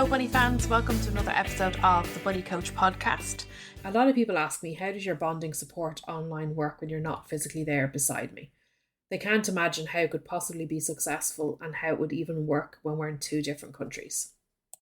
Hello bunny fans, welcome to another episode of the Bunny Coach podcast. A lot of people ask me, how does your bonding support online work when you're not physically there beside me? They can't imagine how it could possibly be successful and how it would even work when we're in two different countries.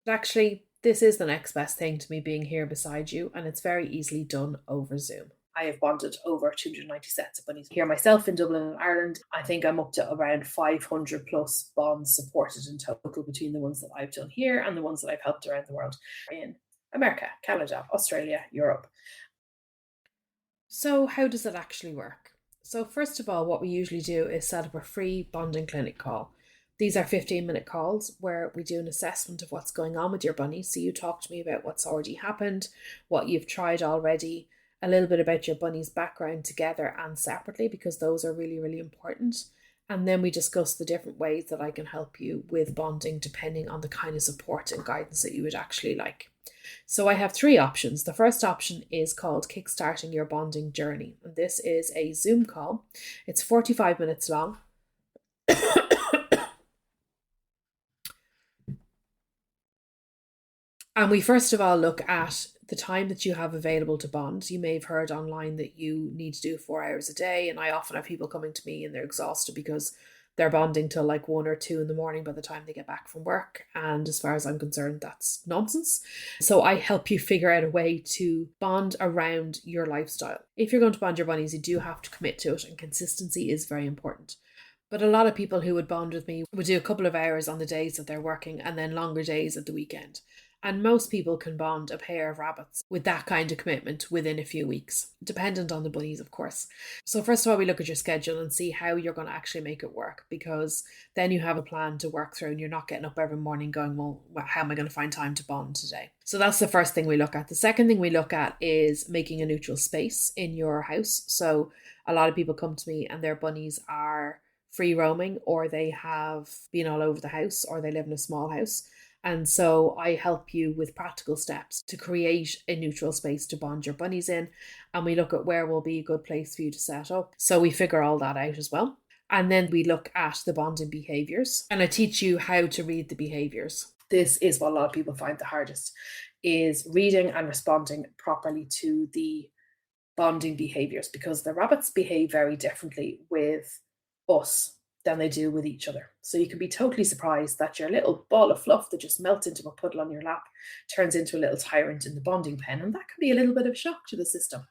But actually, this is the next best thing to me being here beside you, and it's very easily done over Zoom. I have bonded over 290 sets of bunnies here myself in Dublin and Ireland. I think I'm up to around 500 plus bonds supported in total between the ones that I've done here and the ones that I've helped around the world in America, Canada, Australia, Europe. So how does it actually work? So first of all, what we usually do is set up a free bonding clinic call. These are 15-minute calls where we do an assessment of what's going on with your bunny. So you talk to me about what's already happened, what you've tried already, a little bit about your bunny's background together and separately, because those are really, really important. And then we discuss the different ways that I can help you with bonding depending on the kind of support and guidance that you would actually like. So I have three options. The first option is called Kickstarting Your Bonding Journey. And this is a Zoom call. It's 45 minutes long. And we first of all look at the time that you have available to bond. You may have heard online that you need to do 4 hours a day. And I often have people coming to me and they're exhausted because they're bonding till like 1 or 2 in the morning by the time they get back from work. And as far as I'm concerned, that's nonsense. So I help you figure out a way to bond around your lifestyle. If you're going to bond your bunnies, you do have to commit to it, and consistency is very important. But a lot of people who would bond with me would do a couple of hours on the days that they're working and then longer days at the weekend. And most people can bond a pair of rabbits with that kind of commitment within a few weeks, dependent on the bunnies, of course. So first of all, we look at your schedule and see how you're going to actually make it work, because then you have a plan to work through and you're not getting up every morning going, well, how am I going to find time to bond today? So that's the first thing we look at. The second thing we look at is making a neutral space in your house. So a lot of people come to me and their bunnies are free roaming, or they have been all over the house, or they live in a small house. And so I help you with practical steps to create a neutral space to bond your bunnies in. And we look at where will be a good place for you to set up. So we figure all that out as well. And then we look at the bonding behaviours, and I teach you how to read the behaviours. This is what a lot of people find the hardest, is reading and responding properly to the bonding behaviours, because the rabbits behave very differently with us than they do with each other. So you can be totally surprised that your little ball of fluff that just melts into a puddle on your lap turns into a little tyrant in the bonding pen, and that can be a little bit of a shock to the system.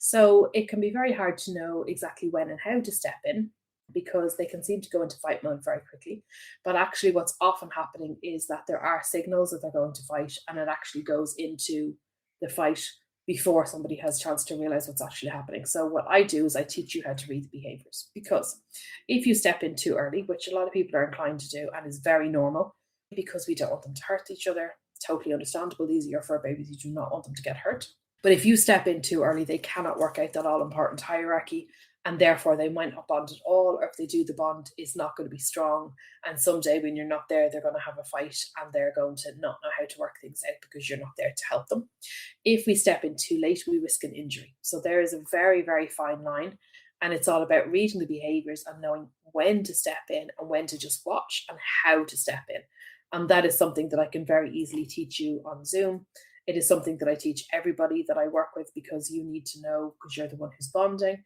So it can be very hard to know exactly when and how to step in, because they can seem to go into fight mode very quickly. But actually what's often happening is that there are signals that they're going to fight, and it actually goes into the fight before somebody has a chance to realize what's actually happening. So what I do is I teach you how to read the behaviors, because if you step in too early, which a lot of people are inclined to do and is very normal, because we don't want them to hurt each other, totally understandable. These are your fur babies, you do not want them to get hurt. But if you step in too early, they cannot work out that all important hierarchy, and therefore they might not bond at all, or if they do, the bond is not going to be strong. And someday when you're not there, they're going to have a fight and they're going to not know how to work things out because you're not there to help them. If we step in too late, we risk an injury. So there is a very, very fine line, and it's all about reading the behaviors and knowing when to step in and when to just watch and how to step in. And that is something that I can very easily teach you on Zoom. It is something that I teach everybody that I work with, because you need to know, because you're the one who's bonding.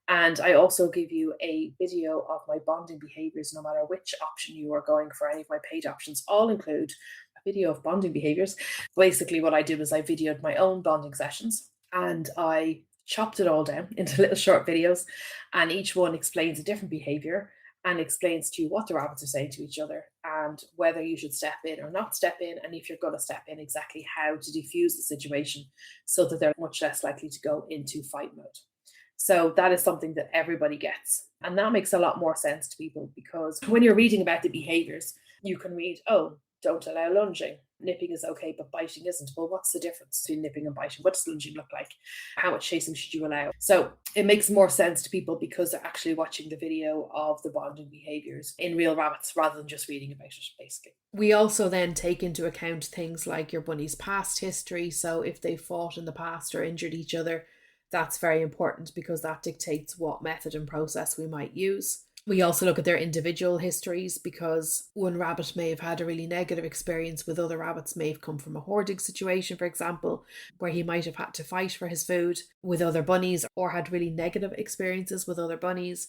And I also give you a video of my bonding behaviors, no matter which option you are going for. Any of my paid options all include a video of bonding behaviors. Basically what I did was I videoed my own bonding sessions, and I chopped it all down into little short videos, and each one explains a different behavior and explains to you what the rabbits are saying to each other and whether you should step in or not step in, and if you're going to step in, exactly how to defuse the situation so that they're much less likely to go into fight mode. So that is something that everybody gets. And that makes a lot more sense to people, because when you're reading about the behaviours, you can read, oh, don't allow lunging. Nipping is okay, but biting isn't. Well, what's the difference between nipping and biting? What does lunging look like? How much chasing should you allow? So it makes more sense to people because they're actually watching the video of the bonding behaviours in real rabbits rather than just reading about it, basically. We also then take into account things like your bunny's past history. So if they fought in the past or injured each other, that's very important, because that dictates what method and process we might use. We also look at their individual histories, because one rabbit may have had a really negative experience with other rabbits, may have come from a hoarding situation, for example, where he might have had to fight for his food with other bunnies, or had really negative experiences with other bunnies.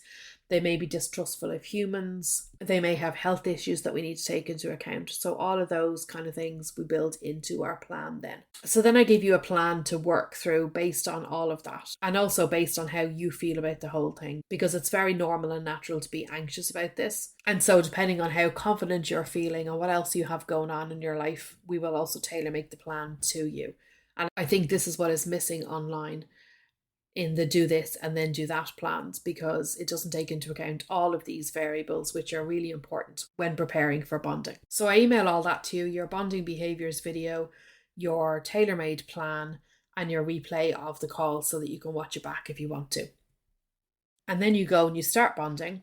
They may be distrustful of humans. They may have health issues that we need to take into account. So all of those kind of things we build into our plan then. So then I give you a plan to work through based on all of that, and also based on how you feel about the whole thing, because it's very normal and natural to be anxious about this. And so depending on how confident you're feeling and what else you have going on in your life, we will also tailor make the plan to you. And I think this is what is missing online in the do this and then do that plans, because it doesn't take into account all of these variables, which are really important when preparing for bonding. So I email all that to you: your bonding behaviors video, your tailor-made plan, and your replay of the call so that you can watch it back if you want to. And then you go and you start bonding.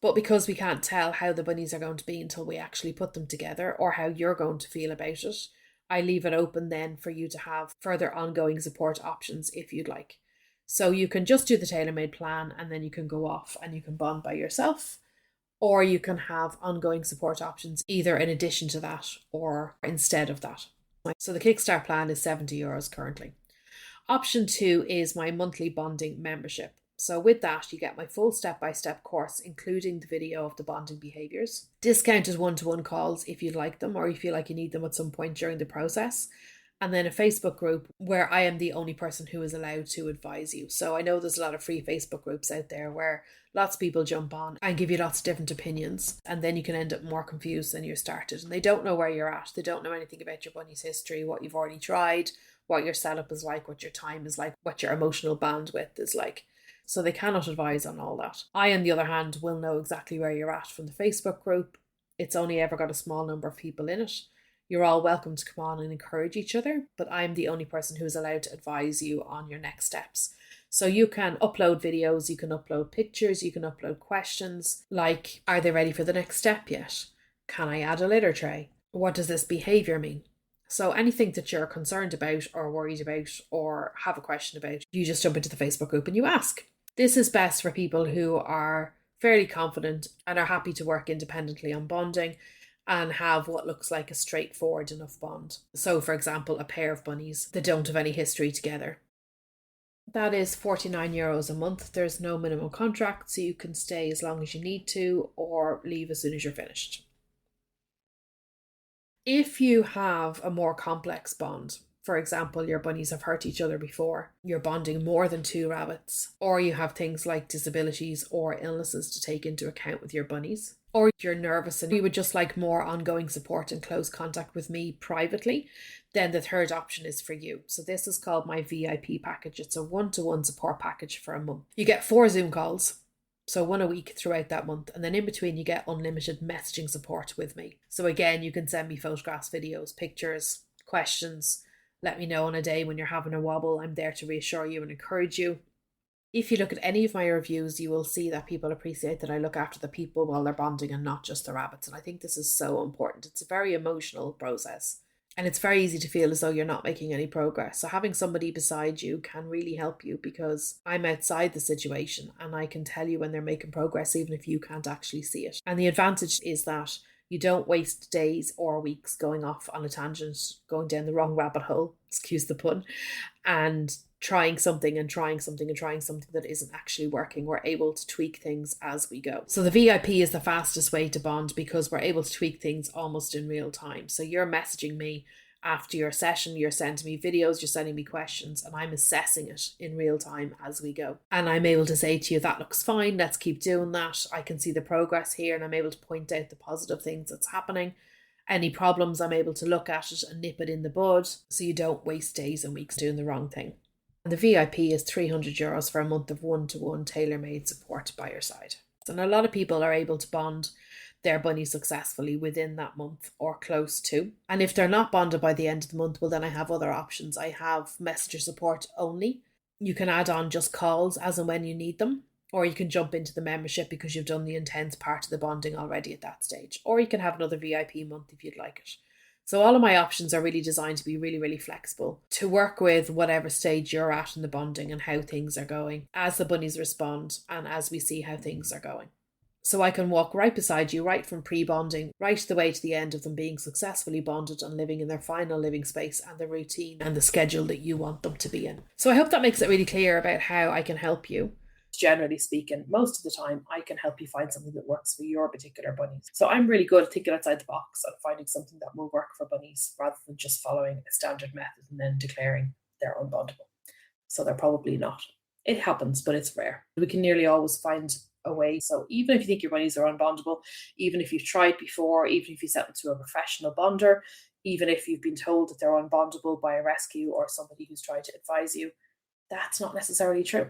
But because we can't tell how the bunnies are going to be until we actually put them together, or how you're going to feel about it, I leave it open then for you to have further ongoing support options if you'd like. So you can just do the tailor-made plan and then you can go off and you can bond by yourself, or you can have ongoing support options either in addition to that or instead of that. So the Kickstart plan is €70 currently. Option 2 is my monthly bonding membership. So with that, you get my full step-by-step course, including the video of the bonding behaviours, discounted one-to-one calls if you'd like them, or you feel like you need them at some point during the process, and then a Facebook group where I am the only person who is allowed to advise you. So I know there's a lot of free Facebook groups out there where lots of people jump on and give you lots of different opinions, and then you can end up more confused than you started, and they don't know where you're at. They don't know anything about your bunny's history, what you've already tried, what your setup is like, what your time is like, what your emotional bandwidth is like. So they cannot advise on all that. I, on the other hand, will know exactly where you're at from the Facebook group. It's only ever got a small number of people in it. You're all welcome to come on and encourage each other, but I'm the only person who is allowed to advise you on your next steps. So you can upload videos, you can upload pictures, you can upload questions like, are they ready for the next step yet? Can I add a litter tray? What does this behaviour mean? So anything that you're concerned about or worried about or have a question about, you just jump into the Facebook group and you ask. This is best for people who are fairly confident and are happy to work independently on bonding and have what looks like a straightforward enough bond. So, for example, a pair of bunnies that don't have any history together. That is €49 a month. There's no minimum contract, so you can stay as long as you need to or leave as soon as you're finished. If you have a more complex bond, for example, your bunnies have hurt each other before, you're bonding more than 2 rabbits, or you have things like disabilities or illnesses to take into account with your bunnies, or you're nervous and you would just like more ongoing support and close contact with me privately, then the third option is for you. So this is called my VIP package. It's a one-to-one support package for a month. You get 4 Zoom calls, so 1 a week throughout that month. And then in between, you get unlimited messaging support with me. So again, you can send me photographs, videos, pictures, questions. Let me know on a day when you're having a wobble. I'm there to reassure you and encourage you. If you look at any of my reviews, you will see that people appreciate that I look after the people while they're bonding and not just the rabbits. And I think this is so important. It's a very emotional process. And it's very easy to feel as though you're not making any progress. So having somebody beside you can really help you, because I'm outside the situation and I can tell you when they're making progress, even if you can't actually see it. And the advantage is that you don't waste days or weeks going off on a tangent, going down the wrong rabbit hole, excuse the pun, and trying something and trying something and trying something that isn't actually working. We're able to tweak things as we go. So the VIP is the fastest way to bond because we're able to tweak things almost in real time. So you're messaging me after your session, you're sending me videos, you're sending me questions, and I'm assessing it in real time as we go. And I'm able to say to you, that looks fine, let's keep doing that. I can see the progress here, and I'm able to point out the positive things that's happening. Any problems, I'm able to look at it and nip it in the bud, so you don't waste days and weeks doing the wrong thing. And the VIP is €300 for a month of one-to-one tailor-made support by your side. And a lot of people are able to bond their bunny successfully within that month or close to. And if they're not bonded by the end of the month, well, then I have other options. I have messenger support only. You can add on just calls as and when you need them, or you can jump into the membership because you've done the intense part of the bonding already at that stage, or you can have another VIP month if you'd like it. So all of my options are really designed to be really, really flexible, to work with whatever stage you're at in the bonding and how things are going as the bunnies respond and as we see how things are going. So I can walk right beside you, right from pre-bonding, right the way to the end of them being successfully bonded and living in their final living space and the routine and the schedule that you want them to be in. So I hope that makes it really clear about how I can help you. Generally speaking, most of the time, I can help you find something that works for your particular bunnies. So I'm really good at thinking outside the box and finding something that will work for bunnies rather than just following a standard method and then declaring they're unbondable. So they're probably not. It happens, but it's rare. We can nearly always find a way. So even if you think your bunnies are unbondable, even if you've tried before, even if you sent them to a professional bonder, even if you've been told that they're unbondable by a rescue or somebody who's tried to advise you, that's not necessarily true.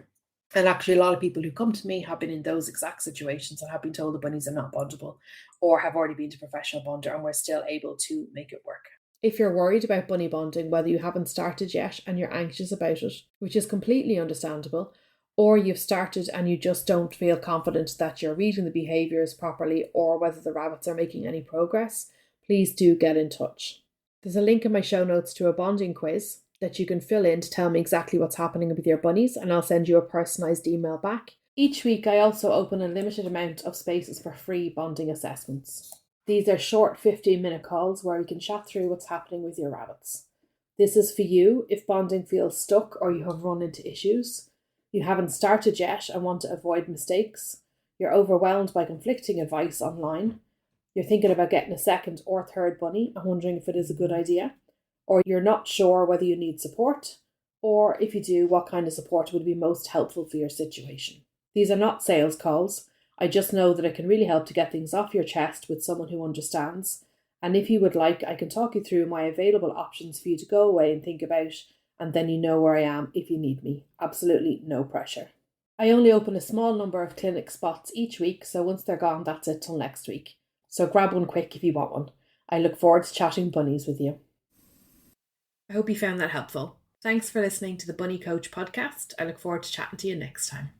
And actually, a lot of people who come to me have been in those exact situations and have been told the bunnies are not bondable or have already been to professional bonder and we're still able to make it work. If you're worried about bunny bonding, whether you haven't started yet and you're anxious about it, which is completely understandable, or you've started and you just don't feel confident that you're reading the behaviours properly or whether the rabbits are making any progress, please do get in touch. There's a link in my show notes to a bonding quiz that you can fill in to tell me exactly what's happening with your bunnies, and I'll send you a personalised email back. Each week I also open a limited amount of spaces for free bonding assessments. These are short 15-minute calls where we can chat through what's happening with your rabbits. This is for you if bonding feels stuck or you have run into issues, you haven't started yet and want to avoid mistakes, you're overwhelmed by conflicting advice online, you're thinking about getting a second or third bunny and wondering if it is a good idea, or you're not sure whether you need support, or if you do, what kind of support would be most helpful for your situation. These are not sales calls. I just know that it can really help to get things off your chest with someone who understands. And if you would like, I can talk you through my available options for you to go away and think about, and then you know where I am if you need me. Absolutely no pressure. I only open a small number of clinic spots each week, so once they're gone, that's it till next week. So grab one quick if you want one. I look forward to chatting bunnies with you. I hope you found that helpful. Thanks for listening to the Bunny Coach podcast. I look forward to chatting to you next time.